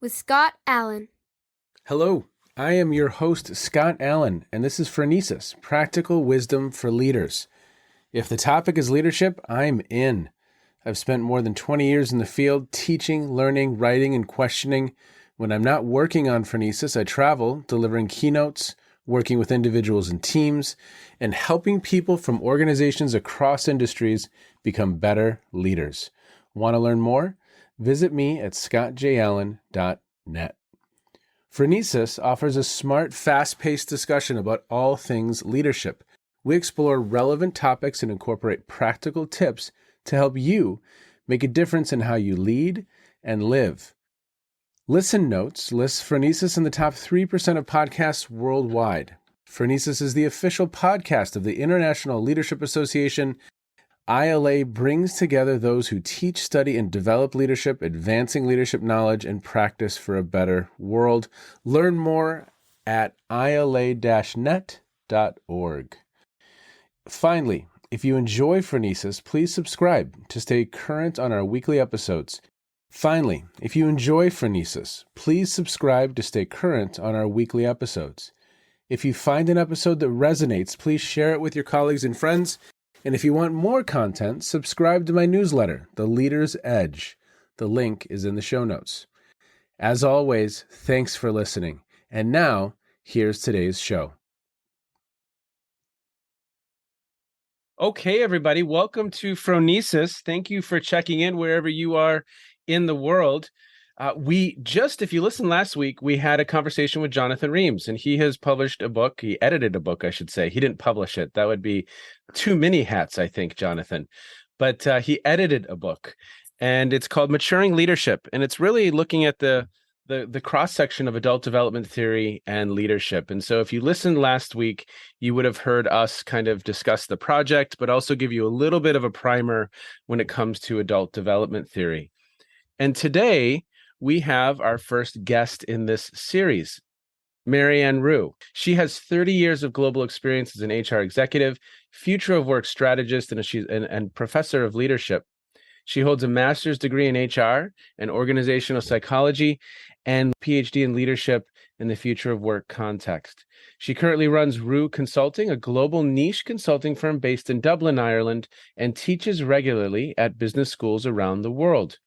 with Scott Allen. Hello, I am your host, Scott Allen, and this is Phronesis, Practical Wisdom for Leaders. If the topic is leadership, I'm in. I've spent more than 20 years in the field teaching, learning, writing, and questioning. When I'm not working on Phronesis, I travel, delivering keynotes, working with individuals and teams, and helping people from organizations across industries become better leaders. Want to learn more? Visit me at scottjallen.net. Phronesis offers a smart, fast-paced discussion about all things leadership. We explore relevant topics and incorporate practical tips to help you make a difference in how you lead and live. Listen Notes lists Phronesis in the top 3% of podcasts worldwide. Phronesis is the official podcast of the International Leadership Association. ILA brings together those who teach, study, and develop leadership, advancing leadership knowledge and practice for a better world. Learn more at ila-net.org. Finally, if you enjoy Phronesis, please subscribe to stay current on our weekly episodes. If you find an episode that resonates, please share it with your colleagues and friends. And if you want more content, subscribe to my newsletter, The Leader's Edge. The link is in the show notes. As always, thanks for listening. And now, here's today's show. Okay, everybody, welcome to Phronesis. Thank you for checking in wherever you are in the world. If you listened last week, we had a conversation with Jonathan Reams, and he has published a book. He edited a book, I should say. He didn't publish it. That would be too many hats, I think, Jonathan. But he edited a book, and it's called Maturing Leadership. And it's really looking at the cross-section of adult development theory and leadership. And so if you listened last week, you would have heard us kind of discuss the project, but also give you a little bit of a primer when it comes to adult development theory. And today, we have our first guest in this series, Marianne Roux. She has 30 years of global experience as an HR executive, future of work strategist, and professor of leadership. She holds a master's degree in HR and organizational psychology and Ph.D. in leadership in the future of work context. She currently runs Roux Consulting, a global niche consulting firm based in Dublin, Ireland, and teaches regularly at business schools around the world.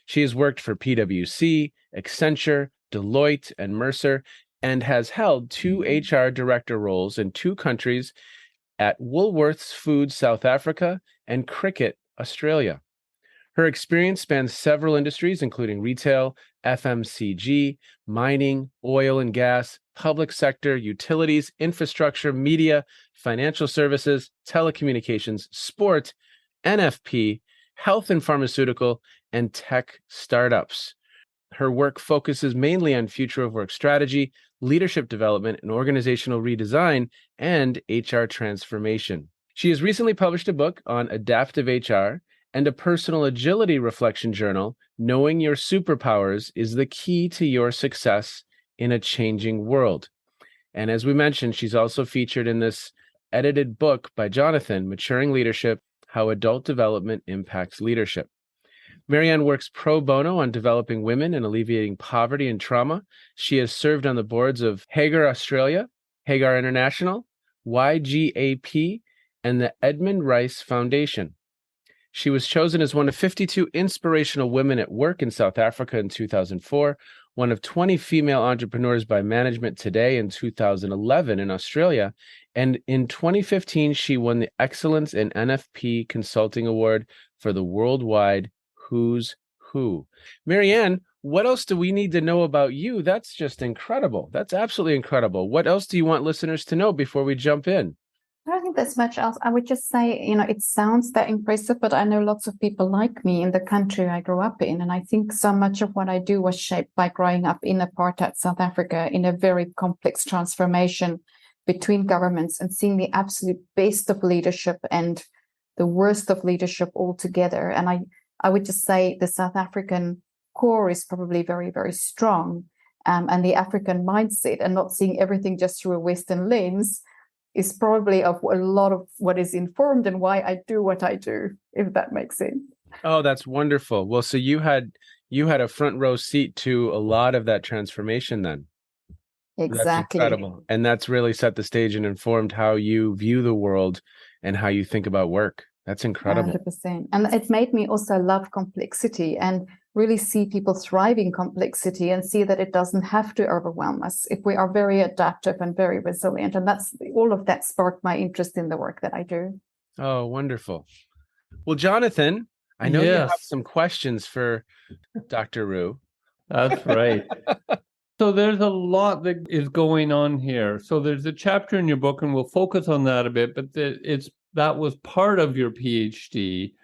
She has worked for PwC, Accenture, Deloitte, and Mercer, and has held 2 HR director roles in 2 countries at Woolworths Foods South Africa and Cricket Australia. Her experience spans several industries, including retail, FMCG, mining, oil and gas, public sector, utilities, infrastructure, media, financial services, telecommunications, sport, NFP, health and pharmaceutical, and tech startups. Her work focuses mainly on future of work strategy, leadership development, and organizational redesign, and HR transformation. She has recently published a book on adaptive HR and a personal agility reflection journal, Knowing Your Superpowers is the Key to Your Success in a Changing World. And as we mentioned, she's also featured in this edited book by Jonathan, Maturing Leadership, How Adult Development Impacts Leadership. Marianne works pro bono on developing women and alleviating poverty and trauma. She has served on the boards of Hagar Australia, Hagar International, YGAP, and the Edmund Rice Foundation. She was chosen as one of 52 inspirational women at work in South Africa in 2004, one of 20 female entrepreneurs by Management Today in 2011 in Australia, and in 2015, she won the Excellence in NFP Consulting Award for the Worldwide Who's Who. Marianne, what else do we need to know about you? That's just incredible. That's absolutely incredible. What else do you want listeners to know before we jump in? I don't think there's much else. I would just say, it sounds that impressive, but I know lots of people like me in the country I grew up in. And I think so much of what I do was shaped by growing up in apartheid South Africa in a very complex transformation between governments and seeing the absolute best of leadership and the worst of leadership all together. And I would just say the South African core is probably very, very strong. And the African mindset and not seeing everything just through a Western lens is probably of a lot of what is informed and why I do what I do, if that makes sense. Oh, that's wonderful. Well, so you had you had a front row seat to a lot of that transformation then. That's Exactly. incredible. And that's really set the stage and informed how you view the world and how you think about work. That's incredible. 100%. And it made me also love complexity and really see people thrive in complexity and see that it doesn't have to overwhelm us if we are very adaptive and very resilient. And that's all of that sparked my interest in the work that I do. Oh, wonderful. Well, Jonathan, I know you have Yes, some questions for Dr. Roux. that's right. So there's a lot that is going on here. So there's a chapter in your book, and we'll focus on that a bit, but that was part of your PhD.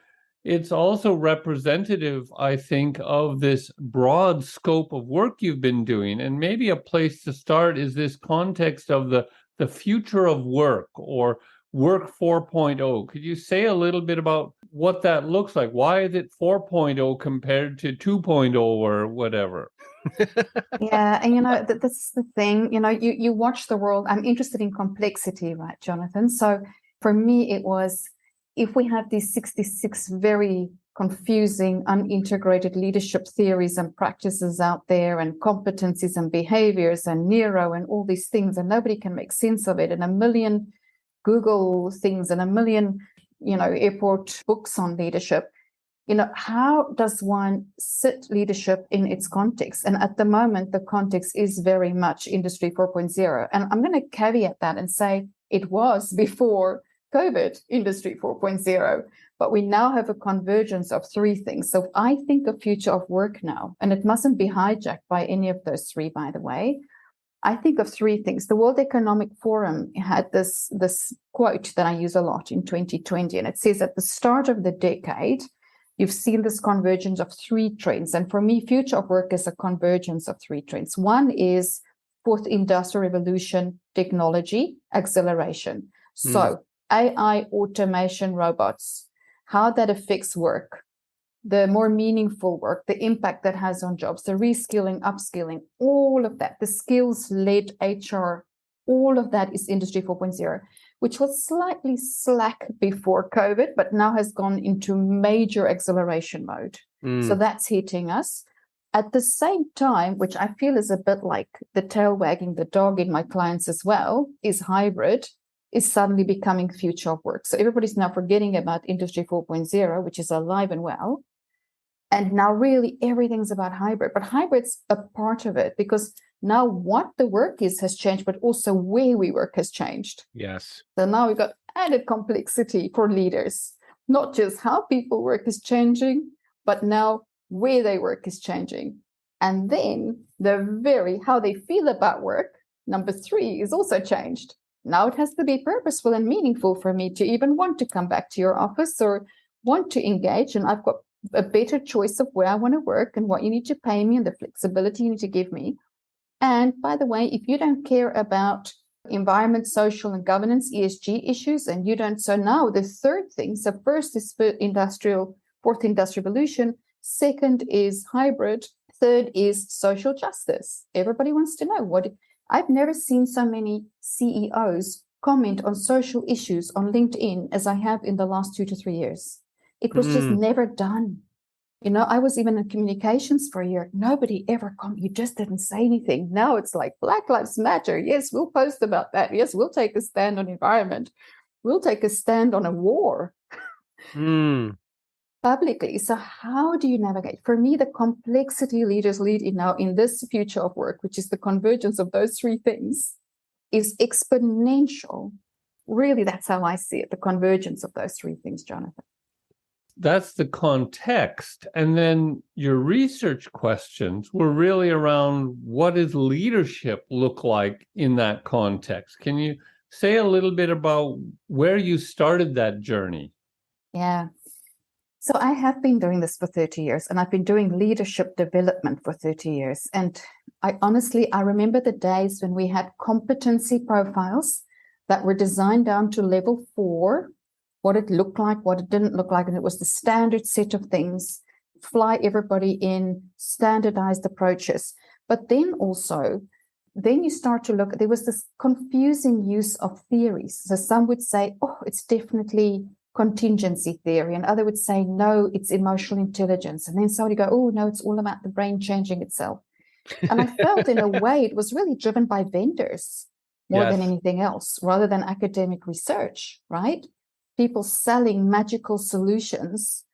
It's also representative, I think, of this broad scope of work you've been doing. And maybe a place to start is this context of the future of work, or work 4.0. Could you say a little bit about what that looks like? Why is it 4.0 compared to 2.0 or whatever? Yeah, and that's the thing. You watch the world. I'm interested in complexity, right, Jonathan? So for me, it was, if we have these 66 very confusing, unintegrated leadership theories and practices out there, and competencies and behaviors and neuro and all these things, and nobody can make sense of it, and a million Google things and a million, airport books on leadership. How does one sit leadership in its context? And at the moment, the context is very much Industry 4.0. And I'm going to caveat that and say it was before COVID, Industry 4.0. But we now have a convergence of three things. So I think of future of work now, and it mustn't be hijacked by any of those three, by the way. I think of three things. The World Economic Forum had this quote that I use a lot in 2020, and it says, at the start of the decade, you've seen this convergence of three trends. And for me, future of work is a convergence of three trends. One is fourth industrial revolution, technology, acceleration. So AI, automation, robots, how that affects work, the more meaningful work, the impact that has on jobs, the reskilling, upskilling, all of that, the skills-led HR, all of that is Industry 4.0, which was slightly slack before COVID, but now has gone into major acceleration mode. So that's hitting us. At the same time, which I feel is a bit like the tail wagging the dog in my clients as well, is hybrid, is suddenly becoming future of work. So everybody's now forgetting about Industry 4.0, which is alive and well. And now really everything's about hybrid, but hybrid's a part of it, because now what the work is has changed, but also where we work has changed. Yes. So now we've got added complexity for leaders. Not just how people work is changing, but now where they work is changing. And then how they feel about work, number three, is also changed. Now it has to be purposeful and meaningful for me to even want to come back to your office or want to engage. And I've got a better choice of where I want to work and what you need to pay me and the flexibility you need to give me. And by the way, if you don't care about environment, social and governance, ESG issues, and you don't, so now the third thing, so first is fourth industrial revolution, second is hybrid, third is social justice. Everybody wants to know I've never seen so many CEOs comment on social issues on LinkedIn as I have in the last 2 to 3 years. It was just never done. I was even in communications for a year. Nobody ever you just didn't say anything. Now it's like Black Lives Matter. Yes, we'll post about that. Yes, we'll take a stand on environment. We'll take a stand on a war publicly. So how do you navigate? For me, the complexity leaders lead in this future of work, which is the convergence of those three things, is exponential. Really, that's how I see it, the convergence of those three things, Jonathan. That's the context. And then your research questions were really around, what does leadership look like in that context? Can you say a little bit about where you started that journey? Yeah. So I have been doing this for 30 years, and I've been doing leadership development for 30 years. And I remember the days when we had competency profiles that were designed down to level 4, what it looked like, what it didn't look like. And it was the standard set of things, fly everybody in, standardized approaches. But then you start to look, there was this confusing use of theories. So some would say, oh, it's definitely contingency theory, and other would say, no, it's emotional intelligence. And then somebody go, oh, no, it's all about the brain changing itself. And I felt in a way it was really driven by vendors more than anything else, rather than academic research, right? People selling magical solutions.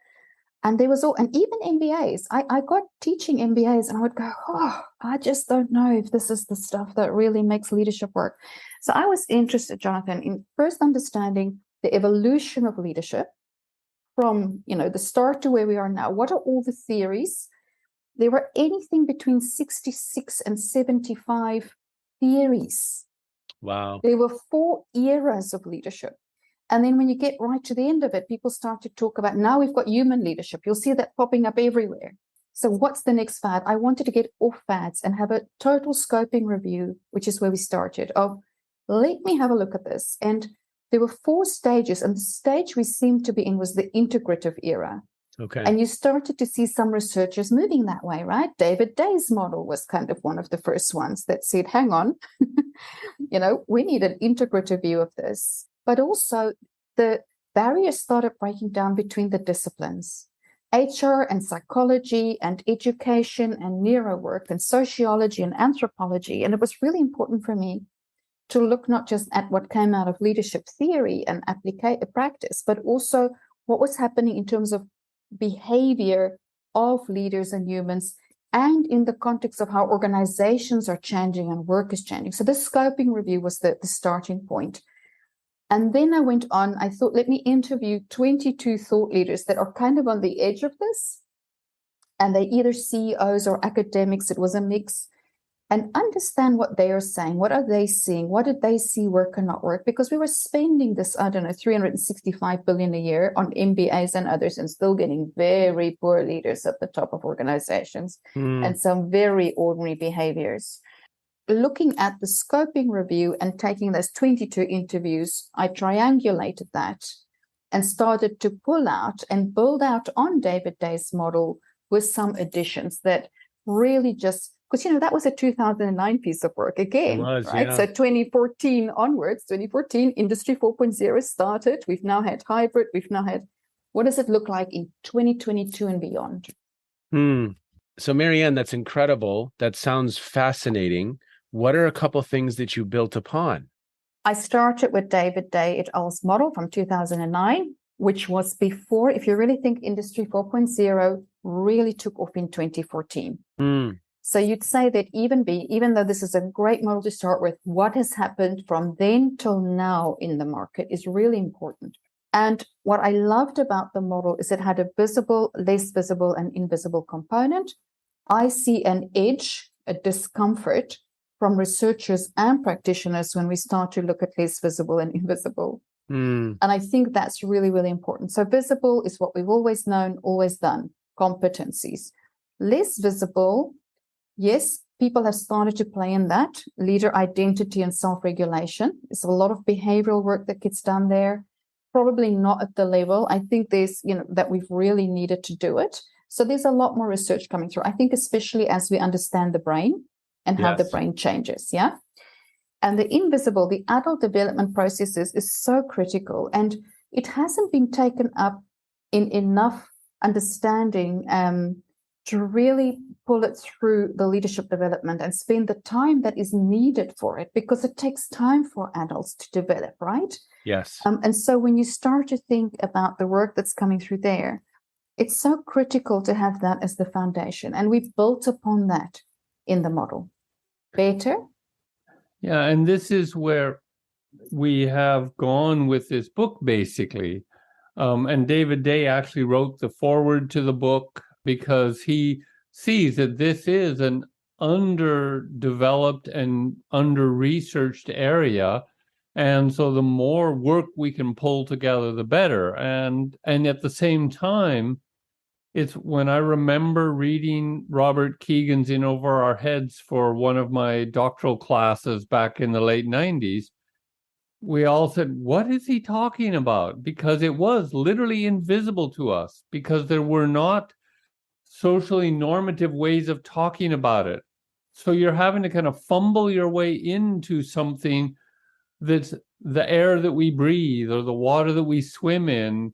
And there was and even MBAs. I got teaching MBAs and I would go, oh, I just don't know if this is the stuff that really makes leadership work. So I was interested, Jonathan, in first understanding the evolution of leadership from, the start to where we are now. What are all the theories? There were anything between 66 and 75 theories. Wow. There were 4 eras of leadership. And then when you get right to the end of it, people start to talk about, now we've got human leadership. You'll see that popping up everywhere. So what's the next fad? I wanted to get off fads and have a total scoping review, which is where we started, of let me have a look at this. And there were 4 stages, and the stage we seemed to be in was the integrative era. Okay. And you started to see some researchers moving that way, right? David Day's model was kind of one of the first ones that said, hang on, we need an integrative view of this. But also the barriers started breaking down between the disciplines, HR and psychology and education and neuro work and sociology and anthropology. And it was really important for me to look not just at what came out of leadership theory and practice, but also what was happening in terms of behavior of leaders and humans, and in the context of how organizations are changing and work is changing. So this scoping review was the starting point. And then I went on, I thought, let me interview 22 thought leaders that are kind of on the edge of this. And they either CEOs or academics, it was a mix, and understand what they are saying. What are they seeing? What did they see work and not work? Because we were spending this, 365 billion a year on MBAs and others, and still getting very poor leaders at the top of organizations and some very ordinary behaviors. Looking at the scoping review and taking those 22 interviews, I triangulated that and started to pull out and build out on David Day's model with some additions that really just, because, that was a 2009 piece of work again, right? Yeah. So 2014 onwards, 2014, Industry 4.0 started. We've now had hybrid. We've now had, what does it look like in 2022 and beyond? So Marianne, that's incredible. That sounds fascinating. What are a couple of things that you built upon? I started with David Day et al.'s model from 2009, which was before, if you really think Industry 4.0 really took off in 2014. So you'd say that even though this is a great model to start with, what has happened from then till now in the market is really important. And what I loved about the model is it had a visible, less visible, and invisible component. I see an edge, a discomfort from researchers and practitioners when we start to look at less visible and invisible. And I think that's really, really important. So visible is what we've always known, always done, competencies. Less visible, yes, people have started to play in that. Leader identity and self-regulation. There's a lot of behavioral work that gets done there. Probably not at the level. I think there's, that we've really needed to do it. So there's a lot more research coming through. I think especially as we understand the brain and how the brain changes, yeah? And the invisible, the adult development processes is so critical. And it hasn't been taken up in enough understanding to really pull it through the leadership development and spend the time that is needed for it, because it takes time for adults to develop, right? Yes. And so when you start to think about the work that's coming through there, it's so critical to have that as the foundation. And we've built upon that in the model. Better? Yeah, and this is where we have gone with this book, basically. And David Day actually wrote the foreword to the book because he sees that this is an underdeveloped and under-researched area. And so the more work we can pull together, the better. And at the same time, it's when I remember reading Robert Keegan's In Over Our Heads for one of my doctoral classes back in the late 90s, we all said, what is he talking about? Because it was literally invisible to us, because there were not socially normative ways of talking about it. So you're having to kind of fumble your way into something that's the air that we breathe or the water that we swim in,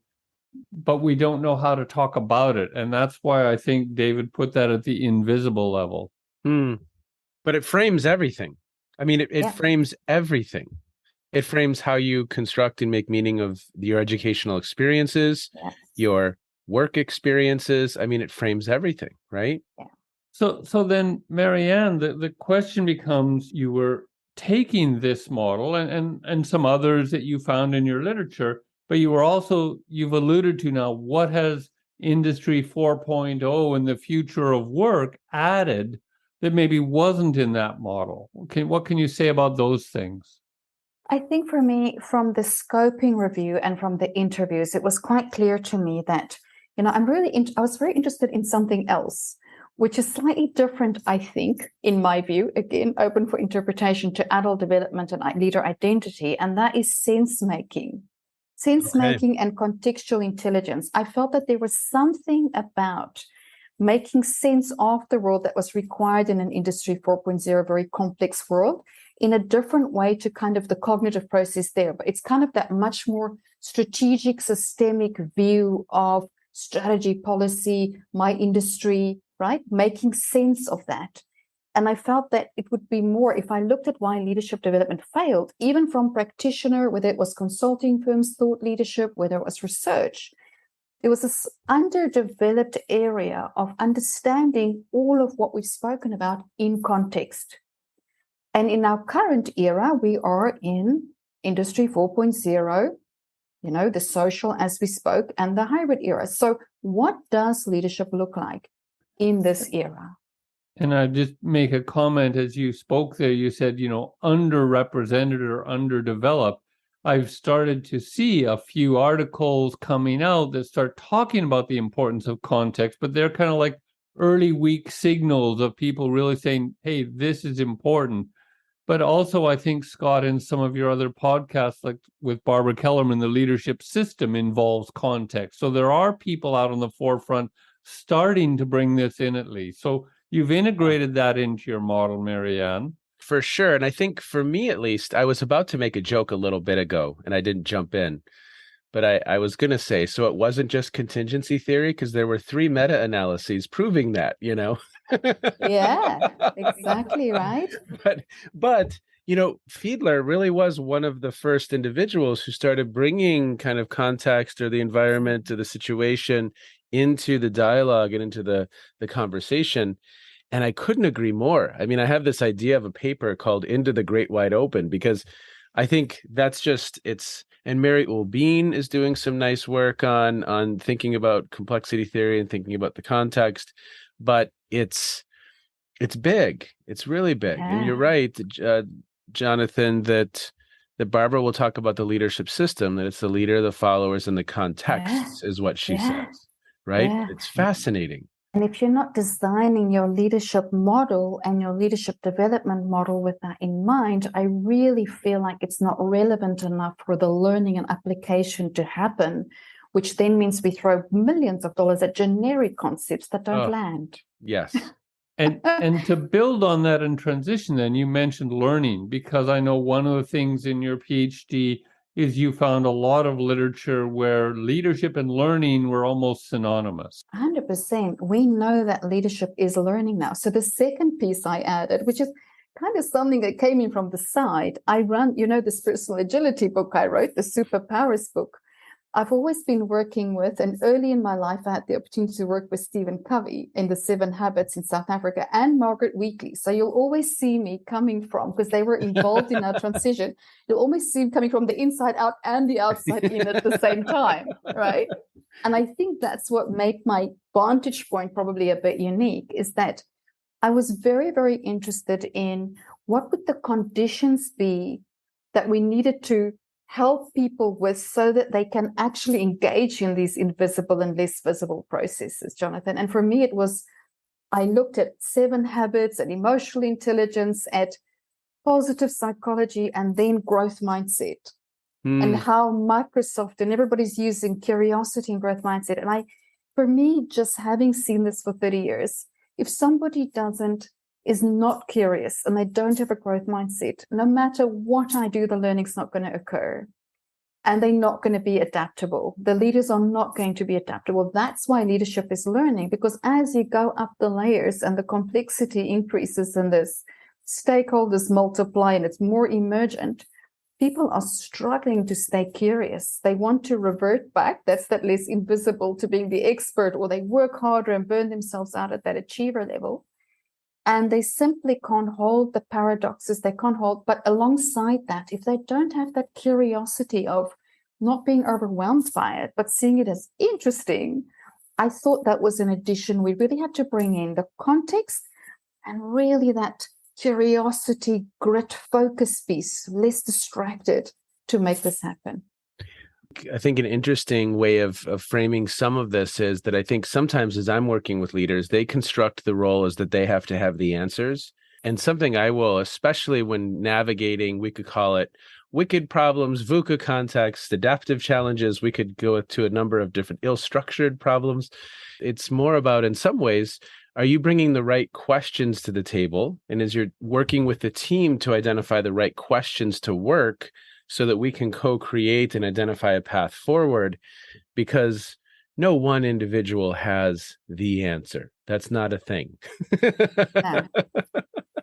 but we don't know how to talk about it. And that's why I think David put that at the invisible level. But it frames everything. I mean, it Yeah. frames everything. It frames how you construct and make meaning of your educational experiences, Yes. your work experiences. I mean, it frames everything, right? Yeah. So then, Marianne, the question becomes, you were taking this model and some others that you found in your literature, but you were also, you've alluded to now, what has Industry 4.0 and the future of work added that maybe wasn't in that model? What can you say about those things? I think for me, from the scoping review and from the interviews, it was quite clear to me that, I was very interested in something else, which is slightly different, I think, in my view, again, open for interpretation, to adult development and leader identity, and that is sense making. Sense making and contextual intelligence. I felt that there was something about making sense of the world that was required in an Industry 4.0, very complex world, in a different way to kind of the cognitive process there. But it's kind of that much more strategic, systemic view of strategy, policy, my industry, right? Making sense of that. And I felt that it would be more, if I looked at why leadership development failed, even from practitioner, whether it was consulting firms, thought leadership, whether it was research, there was this underdeveloped area of understanding all of what we've spoken about in context. And in our current era, we are in Industry 4.0, the social, as we spoke, and the hybrid era. So what does leadership look like in this era? And I just make a comment as you spoke there, you said, underrepresented or underdeveloped. I've started to see a few articles coming out that start talking about the importance of context, but they're kind of like early weak signals of people really saying, hey, this is important. But also, I think, Scott, in some of your other podcasts, like with Barbara Kellerman, the leadership system involves context. So there are people out on the forefront starting to bring this in at least. So you've integrated that into your model, Marianne. For sure. And I think for me, at least, I was about to make a joke a little bit ago and I didn't jump in. But I was going to say, so it wasn't just contingency theory, because there were 3 meta-analyses proving that, Yeah, exactly right. But Fiedler really was one of the first individuals who started bringing kind of context or the environment or the situation into the dialogue and into the conversation. And I couldn't agree more. I mean, I have this idea of a paper called Into the Great Wide Open, because I think that's just, and Mary Ulbein is doing some nice work on thinking about complexity theory and thinking about the context, but it's big. It's really big. Yeah. And you're right, Jonathan, that Barbara will talk about the leadership system, that it's the leader, the followers, and the contexts is what she says, right? Yeah. It's fascinating. And if you're not designing your leadership model and your leadership development model with that in mind, I really feel like it's not relevant enough for the learning and application to happen, which then means we throw millions of dollars at generic concepts that don't land. Yes. And to build on that and transition, then you mentioned learning, because I know one of the things in your PhD is you found a lot of literature where leadership and learning were almost synonymous. 100%. We know that leadership is learning now. So the second piece I added, which is kind of something that came in from the side, I run, this personal agility book I wrote, the Superpowers book. I've always been working with, and early in my life, I had the opportunity to work with Stephen Covey in the 7 Habits in South Africa and Margaret Wheatley. So you'll always see me coming from, because they were involved in our transition, you'll always see me coming from the inside out and the outside in at the same time, right? And I think that's what made my vantage point probably a bit unique, is that I was very, very interested in what would the conditions be that we needed to help people with so that they can actually engage in these invisible and less visible processes, Jonathan. And for me, I looked at 7 habits and emotional intelligence, at positive psychology, and then growth mindset, and how Microsoft and everybody's using curiosity and growth mindset. And for me, just having seen this for 30 years, if somebody doesn't is not curious and they don't have a growth mindset, no matter what I do, the learning's not going to occur. And they're not going to be adaptable. The leaders are not going to be adaptable. That's why leadership is learning, because as you go up the layers and the complexity increases and this stakeholders multiply and it's more emergent, people are struggling to stay curious. They want to revert back. That's that less invisible to being the expert, or they work harder and burn themselves out at that achiever level. And they simply can't hold the paradoxes. They can't hold, but alongside that, if they don't have that curiosity of not being overwhelmed by it, but seeing it as interesting, I thought that was an addition. We really had to bring in the context and really that curiosity, grit, focus piece, less distracted to make this happen. I think an interesting way of framing some of this is that I think sometimes as I'm working with leaders, they construct the role as that they have to have the answers. And something I will, especially when navigating, we could call it wicked problems, VUCA context, adaptive challenges. We could go to a number of different ill-structured problems. It's more about, in some ways, are you bringing the right questions to the table? And as you're working with the team to identify the right questions to work, so that we can co-create and identify a path forward, because no one individual has the answer. That's not a thing. No.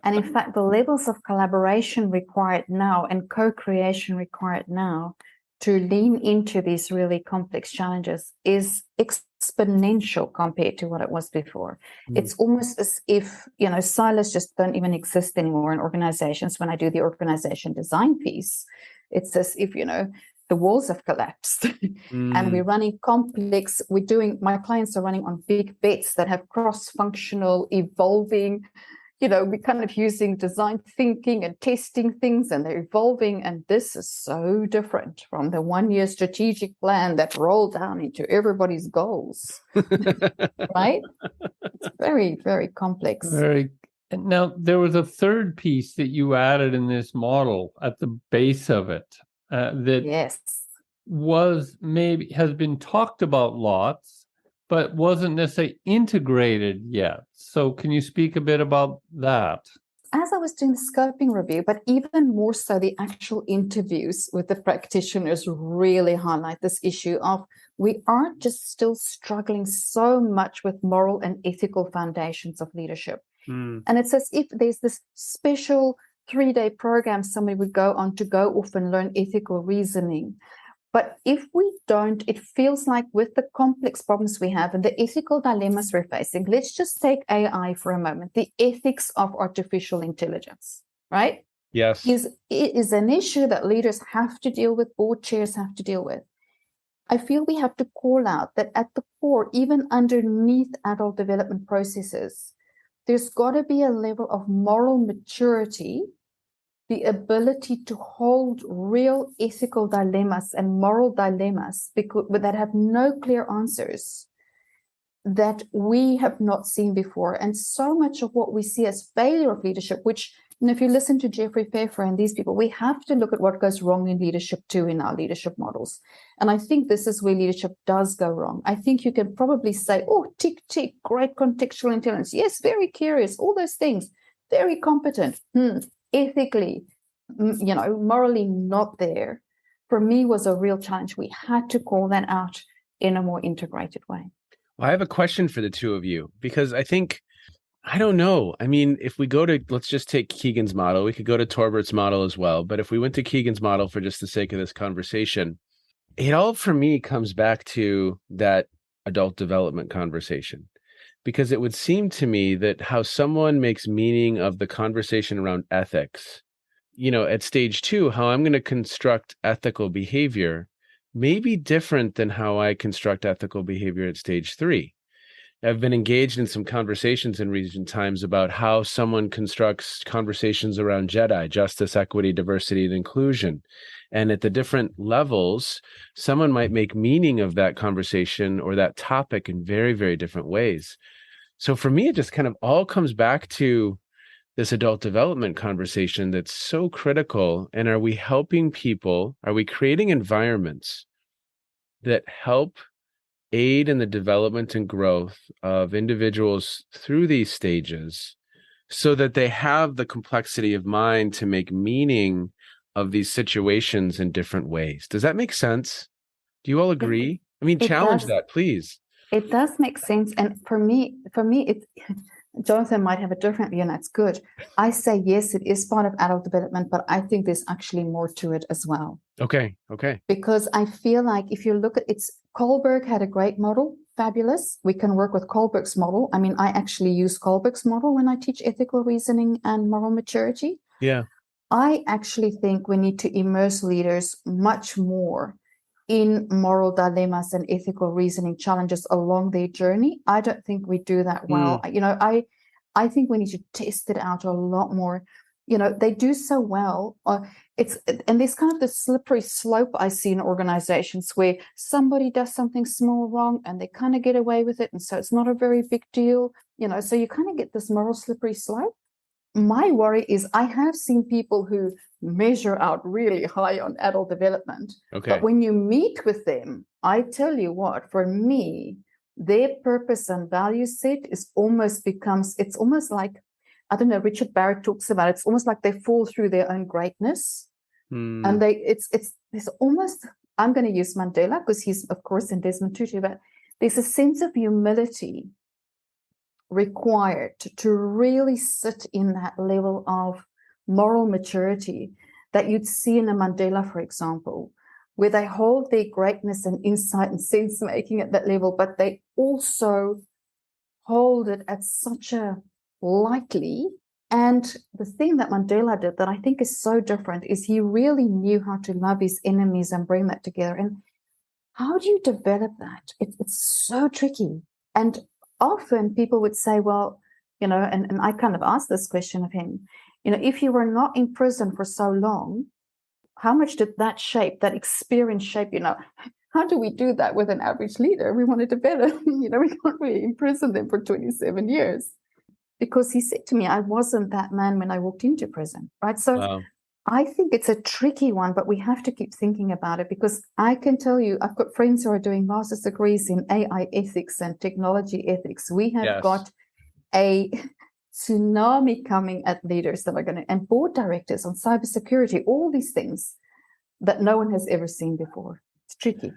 And in fact, the levels of collaboration required now and co-creation required now to lean into these really complex challenges is exponential compared to what it was before. It's almost as if, silos just don't even exist anymore in organizations. When I do the organization design piece, it's as if, the walls have collapsed and we're running complex. My clients are running on big bets that have cross-functional, evolving, we're kind of using design thinking and testing things, and they're evolving. And this is so different from the 1-year strategic plan that rolled down into everybody's goals, right? It's very, very complex. Now, there was a third piece that you added in this model at the base of it that yes, has been talked about lots, but wasn't necessarily integrated yet. So can you speak a bit about that? As I was doing the scoping review, but even more so the actual interviews with the practitioners really highlight this issue of we are just still struggling so much with moral and ethical foundations of leadership. And it's as if there's this special 3-day program somebody would go on to go off and learn ethical reasoning. But if we don't, it feels like with the complex problems we have and the ethical dilemmas we're facing, let's just take AI for a moment, the ethics of artificial intelligence, right? Yes. Is an issue that leaders have to deal with, board chairs have to deal with. I feel we have to call out that at the core, even underneath adult development processes, there's got to be a level of moral maturity, the ability to hold real ethical dilemmas and moral dilemmas that have no clear answers that we have not seen before. And so much of what we see as failure of leadership, which, if you listen to Jeffrey Pfeffer and these people, we have to look at what goes wrong in leadership too in our leadership models. And I think this is where leadership does go wrong. I think you can probably say, oh, tick, tick, great contextual intelligence. Yes, very curious, all those things, very competent, ethically, morally not there. For me was a real challenge. We had to call that out in a more integrated way. Well, I have a question for the two of you, because I don't know. I mean, if we go to, let's just take Keegan's model. We could go to Torbert's model as well. But if we went to Keegan's model for just the sake of this conversation, it all for me comes back to that adult development conversation. Because it would seem to me that how someone makes meaning of the conversation around ethics, at stage 2, how I'm going to construct ethical behavior may be different than how I construct ethical behavior at stage 3. I've been engaged in some conversations in recent times about how someone constructs conversations around JEDI, justice, equity, diversity, and inclusion. And at the different levels, someone might make meaning of that conversation or that topic in very, very different ways. So for me, it just kind of all comes back to this adult development conversation that's so critical. And are we helping people? Are we creating environments that help aid in the development and growth of individuals through these stages so that they have the complexity of mind to make meaning of these situations in different ways. Does that make sense? Do you all agree? I mean, It challenge does. that, please. It does make sense. And for me, it Jonathan might have a different view, and that's good. I say yes, it is part of adult development, but I think there's actually more to it as well. Okay. Because I feel like if you look at Kohlberg had a great model, fabulous. We can work with Kohlberg's model. I mean, I actually use Kohlberg's model when I teach ethical reasoning and moral maturity. Yeah. I actually think we need to immerse leaders much more in moral dilemmas and ethical reasoning challenges along their journey. I don't think we do that well. I think we need to test it out a lot more. They do so well. And there's kind of the slippery slope I see in organizations where somebody does something small wrong and they kind of get away with it, and so it's not a very big deal. So you kind of get this moral slippery slope. My worry is I have seen people who measure out really high on adult development. Okay. But when you meet with them, I tell you what, for me, their purpose and value set it's almost like, I don't know, Richard Barrett talks about it's almost like they fall through their own greatness. And it's almost, I'm going to use Mandela because he's, of course, in Desmond Tutu, but there's a sense of humility required to really sit in that level of moral maturity that you'd see in a Mandela, for example, where they hold their greatness and insight and sense making at that level, but they also hold it at such a lightly. And the thing that Mandela did that I think is so different is he really knew how to love his enemies and bring that together. And how do you develop that? It's so tricky. And often people would say, well, and I kind of asked this question of him, if you were not in prison for so long, how much did that experience shape, how do we do that with an average leader? We want to develop, we can't really imprison them for 27 years. Because he said to me, I wasn't that man when I walked into prison, right? So wow. I think it's a tricky one, but we have to keep thinking about it because I can tell you, I've got friends who are doing master's degrees in AI ethics and technology ethics. We have got a tsunami coming at leaders that are and board directors on cybersecurity, all these things that no one has ever seen before. It's tricky.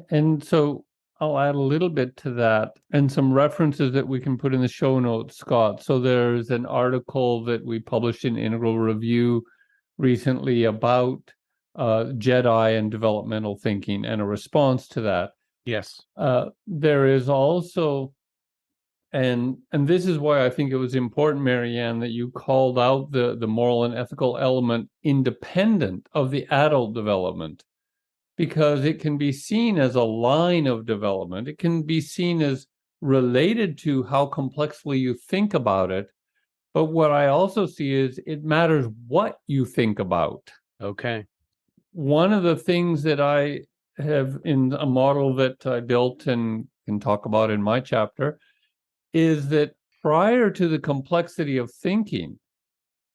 And so I'll add a little bit to that and some references that we can put in the show notes, Scott. So there's an article that we published in Integral Review recently about Jedi and developmental thinking and a response to that. Yes. There is also, and this is why I think it was important, Marianne, that you called out the moral and ethical element independent of the adult development, because it can be seen as a line of development. It can be seen as related to how complexly you think about it. But what I also see is it matters what you think about. Okay. One of the things that I have in a model that I built and can talk about in my chapter is that prior to the complexity of thinking,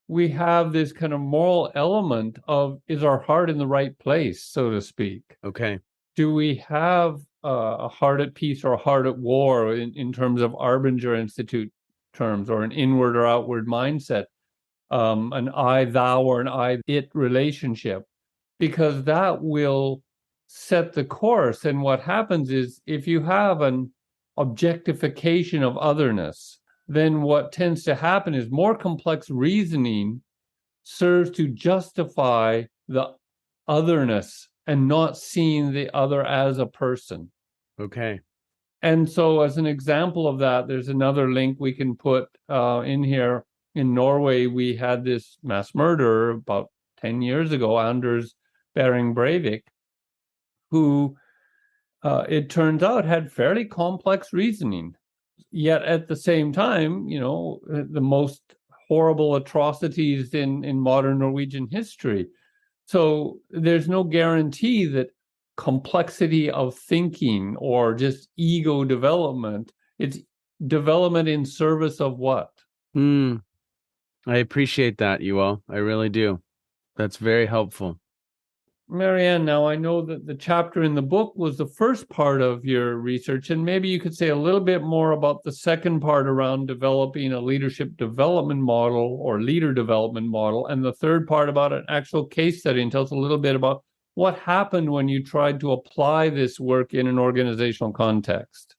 we have this kind of moral element of, is our heart in the right place, so to speak? Okay. Do we have a heart at peace or a heart at war in terms of Arbinger Institute terms, or an inward or outward mindset, an I, thou, or an I, it relationship? Because that will set the course. And what happens is if you have an objectification of otherness, then what tends to happen is more complex reasoning serves to justify the otherness and not seeing the other as a person. Okay. And so as an example of that, there's another link we can put in here. In Norway, we had this mass murderer about 10 years ago, Anders Behring Breivik, who it turns out had fairly complex reasoning. Yet at the same time, the most horrible atrocities in modern Norwegian history. So there's no guarantee that complexity of thinking or just ego development, it's development in service of what? I appreciate that, you all. I really do. That's very helpful. Marianne, now I know that the chapter in the book was the first part of your research, and maybe you could say a little bit more about the second part around developing a leadership development model or leader development model, and the third part about an actual case study, and tell us a little bit about what happened when you tried to apply this work in an organizational context.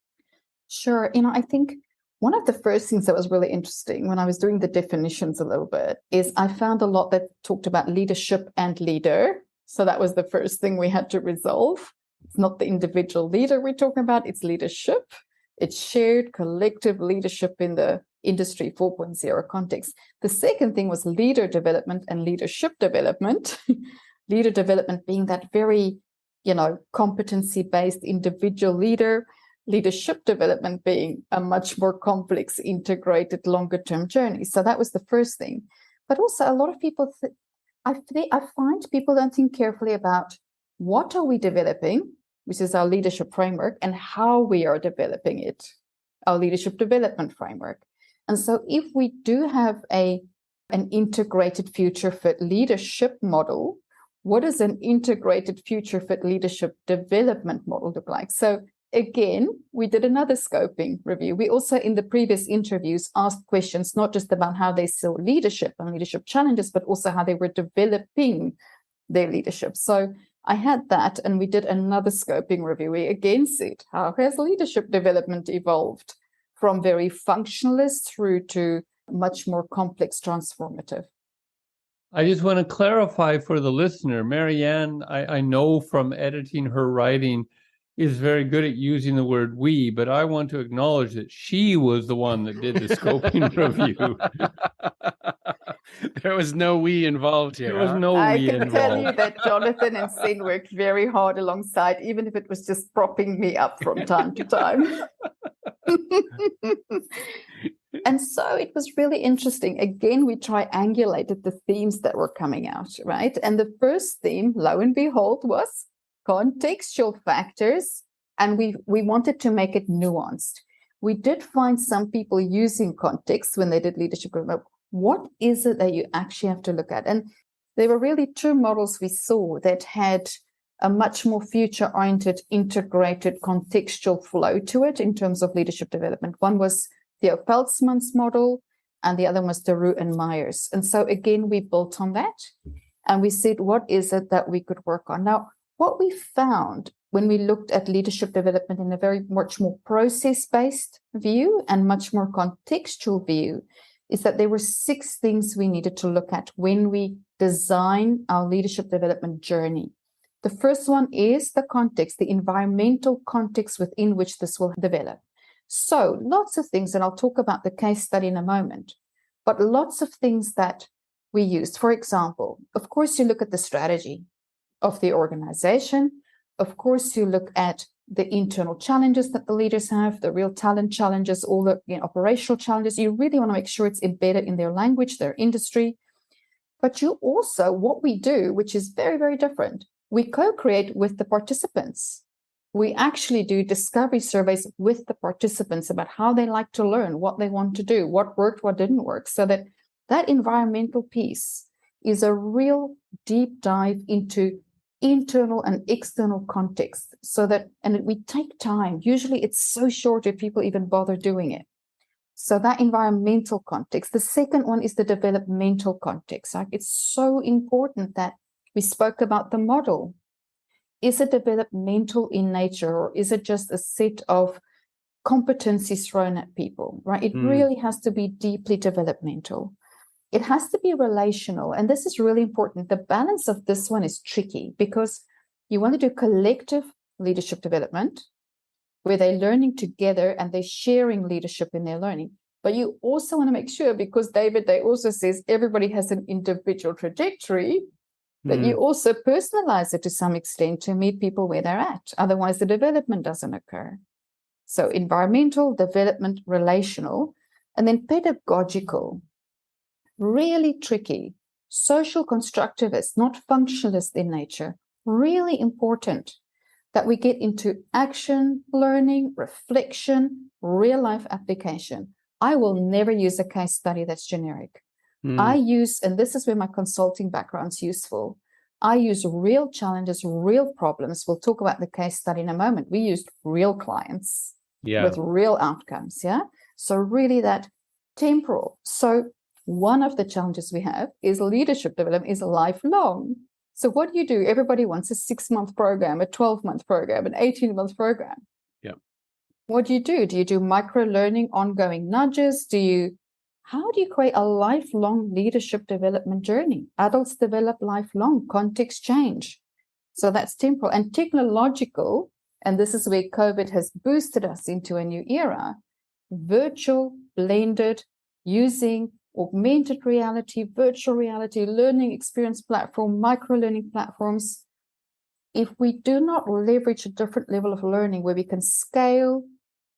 Sure. I think one of the first things that was really interesting when I was doing the definitions a little bit is I found a lot that talked about leadership and leader. So that was the first thing we had to resolve. It's not the individual leader we're talking about, it's leadership. It's shared collective leadership in the Industry 4.0 context. The second thing was leader development and leadership development. Leader development being that very, competency-based individual leader. Leadership development being a much more complex, integrated, longer-term journey. So that was the first thing. But also a lot of people I find people don't think carefully about what are we developing, which is our leadership framework, and how we are developing it, our leadership development framework. And so if we do have an integrated future fit leadership model, what does an integrated future fit leadership development model look like? So again, we did another scoping review. We also, in the previous interviews, asked questions not just about how they saw leadership and leadership challenges, but also how they were developing their leadership. So I had that, and we did another scoping review. We again said, how has leadership development evolved from very functionalist through to much more complex, transformative? I just want to clarify for the listener, Marianne, I know from editing her writing, is very good at using the word we, but I want to acknowledge that she was the one that did the scoping review. There was no we involved here. There was no I we can involved. tell you that Jonathan and Sin worked very hard alongside, even if it was just propping me up from time to time. And so it was really interesting. Again, we triangulated the themes that were coming out, right? And the first theme, lo and behold, was contextual factors, and we wanted to make it nuanced. We did find some people using context when they did leadership development. What is it that you actually have to look at? And there were really two models we saw that had a much more future-oriented, integrated, contextual flow to it in terms of leadership development. One was Theo Peltzman's model, and the other was the Roux and Myers. And so again, we built on that, and we said, what is it that we could work on? Now, what we found when we looked at leadership development in a very much more process-based view and much more contextual view is that there were 6 things we needed to look at when we design our leadership development journey. The first one is the context, the environmental context within which this will develop. So lots of things, and I'll talk about the case study in a moment, but lots of things that we used. For example, of course, you look at the strategy of the organization. Of course, you look at the internal challenges that the leaders have, the real talent challenges, all the operational challenges. You really want to make sure it's embedded in their language, their industry. But you also, what we do, which is very, very different, we co-create with the participants. We actually do discovery surveys with the participants about how they like to learn, what they want to do, what worked, what didn't work, so that that environmental piece is a real deep dive into internal and external context, so that, and we take time. Usually it's so short if people even bother doing it. So that environmental context. The second one is the developmental context. Like, it's so important that we spoke about the model. Is it developmental in nature, or is it just a set of competencies thrown at people, right? It really has to be deeply developmental. It has to be relational. And this is really important. The balance of this one is tricky because you want to do collective leadership development where they're learning together and they're sharing leadership in their learning. But you also want to make sure, because David Day also says everybody has an individual trajectory, that you also personalize it to some extent to meet people where they're at. Otherwise, the development doesn't occur. So environmental, development, relational, and then pedagogical. Really tricky. Social constructivist, not functionalist in nature. Really important that we get into action, learning, reflection, real life application. I will never use a case study that's generic. I use, and this is where my consulting background's useful, I use real challenges, real problems. We'll talk about the case study in a moment. We used real clients with real outcomes. Yeah. So really that temporal. So one of the challenges we have is leadership development is lifelong. So what do you do? Everybody wants a 6-month program, a 12-month program, an 18-month program. Yeah. What do you do? Do you do micro learning, ongoing nudges? How do you create a lifelong leadership development journey? Adults develop lifelong, context change. So that's temporal and technological. And this is where COVID has boosted us into a new era. Virtual, blended, using augmented reality, virtual reality, learning experience platform, micro learning platforms. If we do not leverage a different level of learning where we can scale,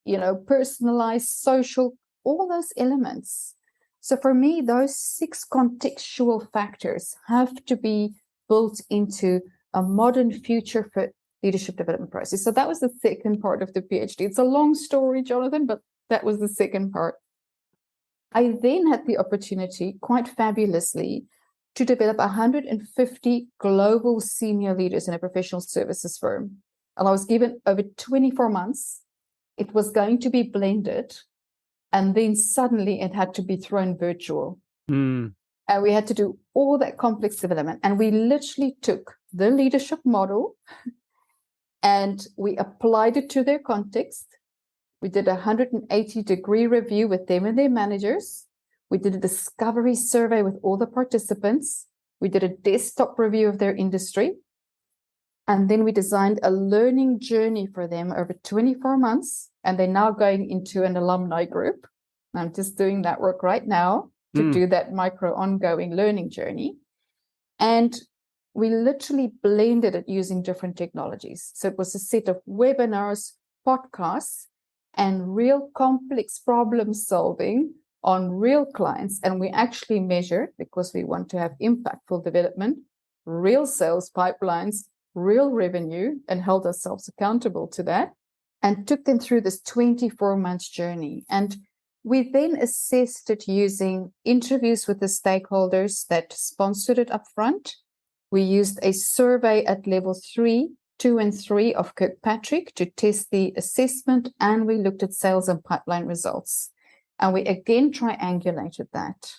personalize, social, all those elements. So for me, those 6 contextual factors have to be built into a modern future fit leadership development process. So that was the second part of the PhD. It's a long story, Jonathan, but that was the second part. I then had the opportunity, quite fabulously, to develop 150 global senior leaders in a professional services firm. And I was given over 24 months. It was going to be blended. And then suddenly it had to be thrown virtual. And we had to do all that complex development. And we literally took the leadership model and we applied it to their context. We did a 180-degree review with them and their managers. We did a discovery survey with all the participants. We did a desktop review of their industry. And then we designed a learning journey for them over 24 months. And they're now going into an alumni group. I'm just doing that work right now to do that micro ongoing learning journey. And we literally blended it using different technologies. So it was a set of webinars, podcasts, and real complex problem solving on real clients. And we actually measured, because we want to have impactful development, real sales pipelines, real revenue, and held ourselves accountable to that, and took them through this 24-month journey. And we then assessed it using interviews with the stakeholders that sponsored it up front. We used a survey at level 3, 2, and 3 of Kirkpatrick to test the assessment, and we looked at sales and pipeline results. And we again triangulated that.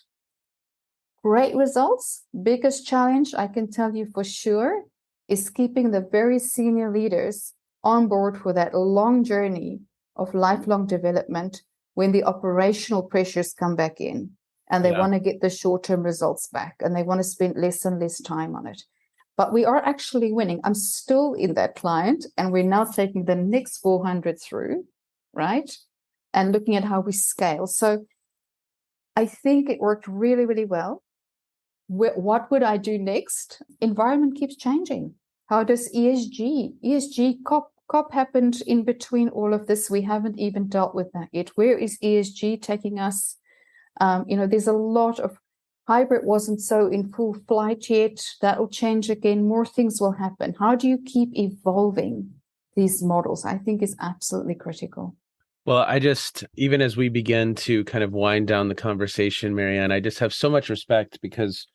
Great results. Biggest challenge, I can tell you for sure, is keeping the very senior leaders on board for that long journey of lifelong development when the operational pressures come back in and they want to get the short-term results back and they want to spend less and less time on it. But we are actually winning. I'm still in that client, and we're now taking the next 400 through, right? And looking at how we scale. So I think it worked really, really well. What would I do next? Environment keeps changing. How does ESG, COP happened in between all of this. We haven't even dealt with that yet. Where is ESG taking us? There's a lot of hybrid wasn't so in full flight yet. That will change again. More things will happen. How do you keep evolving these models? I think is absolutely critical. Well, even as we begin to kind of wind down the conversation, Marianne, I just have so much respect, because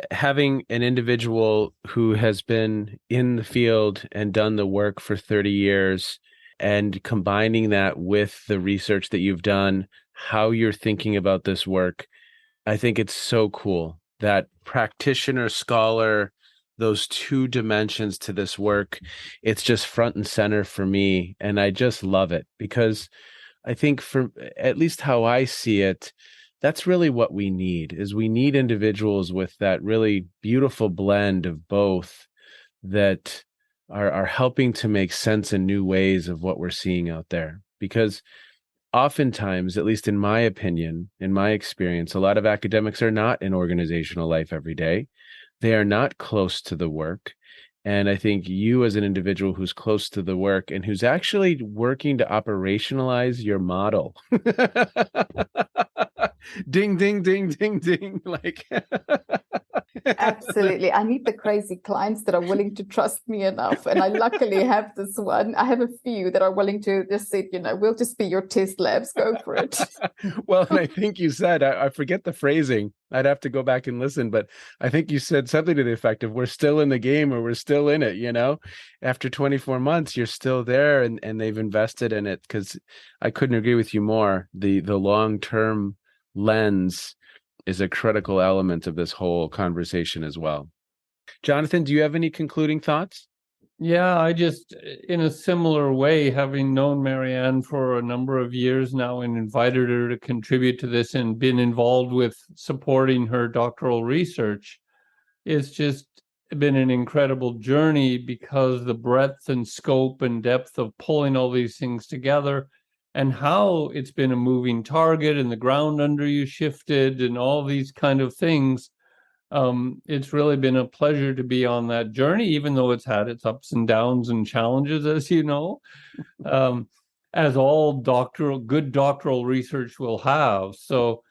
having an individual who has been in the field and done the work for 30 years and combining that with the research that you've done, how you're thinking about this work, I think it's so cool that practitioner, scholar, those 2 dimensions to this work, it's just front and center for me. And I just love it, because I think, for at least how I see it, that's really what we need. We need individuals with that really beautiful blend of both that are helping to make sense in new ways of what we're seeing out there. Because oftentimes, at least in my opinion, in my experience, a lot of academics are not in organizational life every day. They are not close to the work. And I think you, as an individual who's close to the work and who's actually working to operationalize your model, ding, ding, ding, ding, ding, like Absolutely. I need the crazy clients that are willing to trust me enough. And I luckily have this one. I have a few that are willing to just say, we'll just be your test labs. Go for it. Well, and I think you said, I forget the phrasing. I'd have to go back and listen, but I think you said something to the effect of we're still in the game or we're still in it, After 24 months, you're still there and they've invested in it, because I couldn't agree with you more. The long-term lens is a critical element of this whole conversation as well. Jonathan, do you have any concluding thoughts? Yeah, I just, in a similar way, having known Marianne for a number of years now and invited her to contribute to this and been involved with supporting her doctoral research, it's just been an incredible journey, because the breadth and scope and depth of pulling all these things together, and how it's been a moving target and the ground under you shifted and all these kind of things. It's really been a pleasure to be on that journey, even though it's had its ups and downs and challenges, as you know, as all good doctoral research will have. So,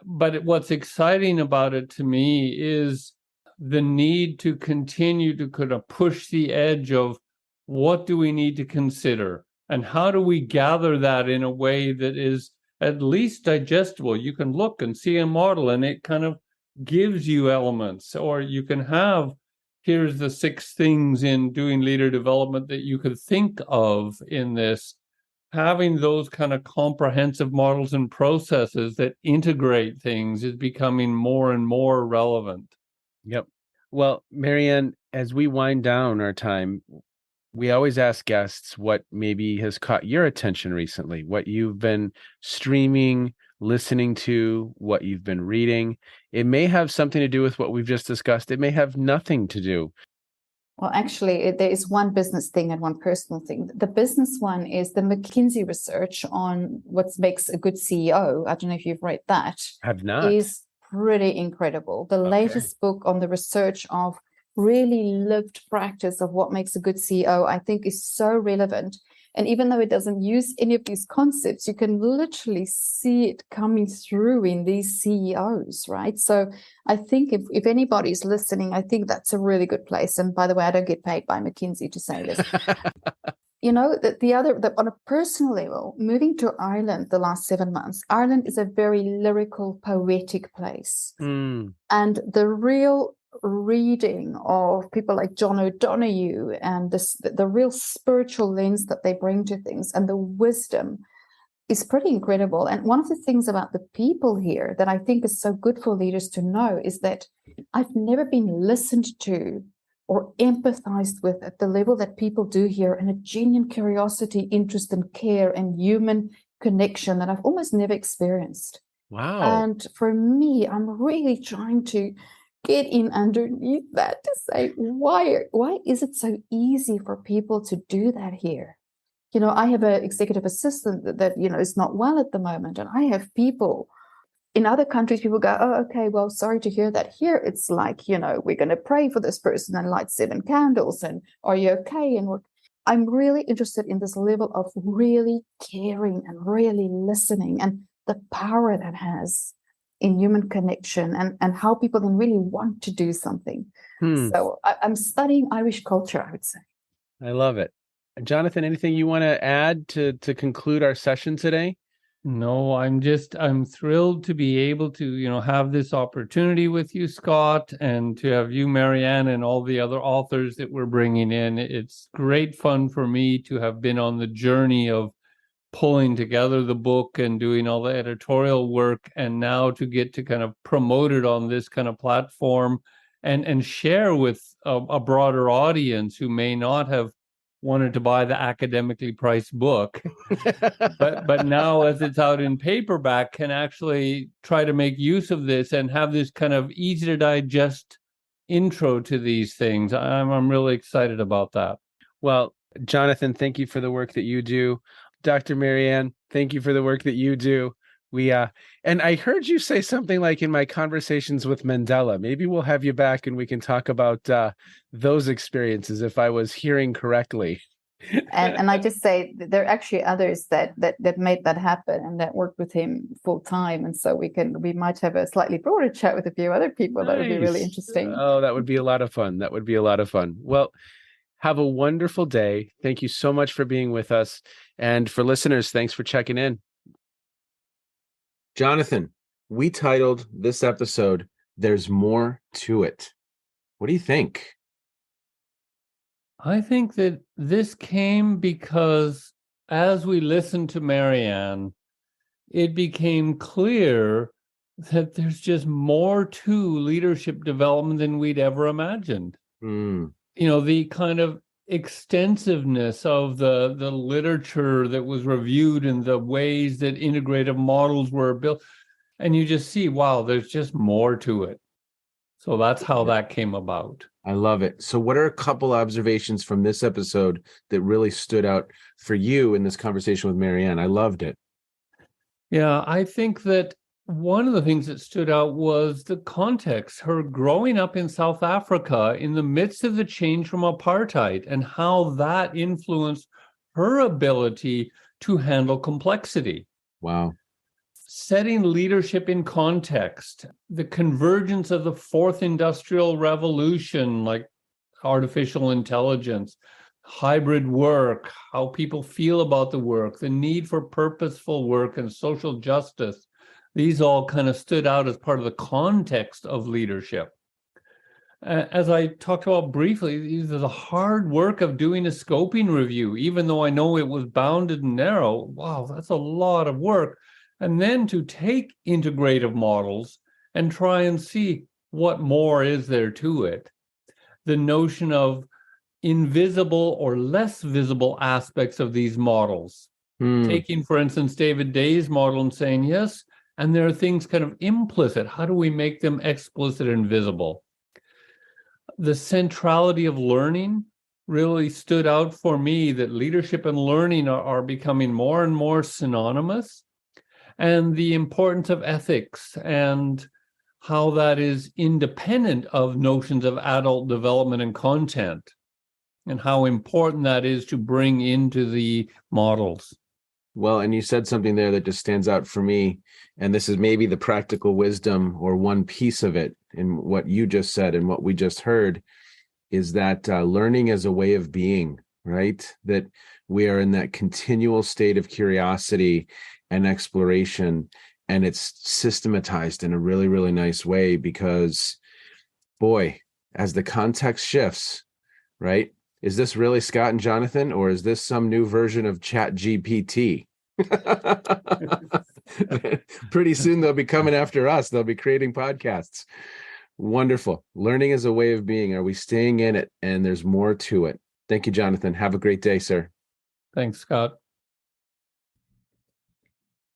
but what's exciting about it to me is the need to continue to kind of push the edge of what do we need to consider, and how do we gather that in a way that is at least digestible. You can look and see a model and it kind of gives you elements, or you can have, here's the 6 things in doing leader development that you could think of in this. Having those kind of comprehensive models and processes that integrate things is becoming more and more relevant. Yep. Well, Marianne, as we wind down our time, we always ask guests what maybe has caught your attention recently, what you've been streaming, listening to, what you've been reading. It may have something to do with what we've just discussed. It may have nothing to do. Well, actually, there is one business thing and one personal thing. The business one is the McKinsey research on what makes a good CEO. I don't know if you've read that. Have not. Is pretty incredible. The latest book on the research of really lived practice of what makes a good CEO, I think, is so relevant. And even though it doesn't use any of these concepts, you can literally see it coming through in these CEOs, right? So I think if anybody's listening, I think that's a really good place. And by the way, I don't get paid by McKinsey to say this. On a personal level, moving to Ireland the last 7 months, Ireland is a very lyrical, poetic place. And the real reading of people like John O'Donoghue and the real spiritual lens that they bring to things and the wisdom is pretty incredible. And one of the things about the people here that I think is so good for leaders to know is that I've never been listened to or empathized with at the level that people do here, and a genuine curiosity, interest, and care and human connection that I've almost never experienced. Wow. And for me, I'm really trying to get in underneath that to say, why is it so easy for people to do that here? I have an executive assistant that is not well at the moment, and I have people in other countries, people go, oh, okay, well, sorry to hear that. Here, it's like, we're going to pray for this person and light 7 candles, and are you okay? And I'm really interested in this level of really caring and really listening, and the power that has in human connection, and how people then really want to do something. So I'm studying Irish culture, I would say. I love it. Jonathan, anything you want to add to conclude our session today? No, I'm thrilled to be able to, have this opportunity with you, Scott, and to have you, Marianne, and all the other authors that we're bringing in. It's great fun for me to have been on the journey of pulling together the book and doing all the editorial work, and now to get to kind of promote it on this kind of platform and share with a broader audience who may not have wanted to buy the academically priced book, but now as it's out in paperback, can actually try to make use of this and have this kind of easy to digest intro to these things. I'm really excited about that. Well, Jonathan, thank you for the work that you do. Dr. Marianne, thank you for the work that you do. And I heard you say something like, in my conversations with Mandela, maybe we'll have you back and we can talk about those experiences, if I was hearing correctly. And I just say that there are actually others that made that happen and that worked with him full time. And so we might have a slightly broader chat with a few other people. That would be really Nice. interesting. Oh, that would be a lot of fun. That would be a lot of fun. Well, have a wonderful day. Thank you so much for being with us. And for listeners, thanks for checking in. Jonathan, we titled this episode, There's More to It. What do you think? I think that this came because as we listened to Marianne, it became clear that there's just more to leadership development than we'd ever imagined. Mm. You know, the kind of extensiveness of the literature that was reviewed and the ways that integrative models were built. And you just see, wow, there's just more to it. So that's how that came about. I love it. So what are a couple observations from this episode that really stood out for you in this conversation with Marianne? I loved it. Yeah, I think that one of the things that stood out was the context, her growing up in South Africa in the midst of the change from apartheid and how that influenced her ability to handle complexity. Wow. Setting leadership in context, the convergence of the fourth industrial revolution, like artificial intelligence, hybrid work, how people feel about the work, the need for purposeful work and social justice. These all kind of stood out as part of the context of leadership. As I talked about briefly, the hard work of doing a scoping review, even though I know it was bounded and narrow, wow, that's a lot of work. And then to take integrative models and try and see what more is there to it. The notion of invisible or less visible aspects of these models. Taking, for instance, David Day's model and saying, yes, and there are things kind of implicit. How do we make them explicit and visible? The centrality of learning really stood out for me, that leadership and learning are becoming more and more synonymous. And the importance of ethics and how that is independent of notions of adult development and content, and how important that is to bring into the models. Well, and you said something there that just stands out for me, and this is maybe the practical wisdom or one piece of it in what you just said and what we just heard, is that learning is a way of being, right? That we are in that continual state of curiosity and exploration, and it's systematized in a really, really nice way because, boy, as the context shifts, right? Is this really Scott and Jonathan, or is this some new version of Chat GPT? Pretty soon they'll be coming after us. They'll be creating podcasts. Wonderful. Learning is a way of being. Are we staying in it? And there's more to it. Thank you, Jonathan. Have a great day, sir. Thanks, Scott.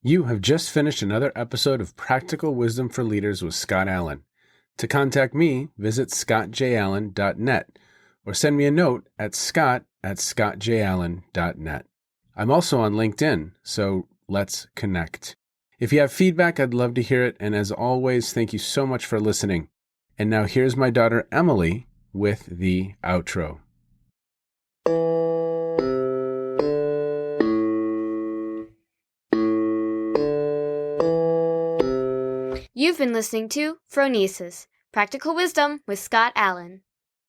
You have just finished another episode of Practical Wisdom for Leaders with Scott Allen. To contact me, visit scottjallen.net or send me a note at scott@scottjallen.net. I'm also on LinkedIn, so let's connect. If you have feedback, I'd love to hear it. And as always, thank you so much for listening. And now here's my daughter, Emily, with the outro. You've been listening to Phronesis, Practical Wisdom with Scott Allen.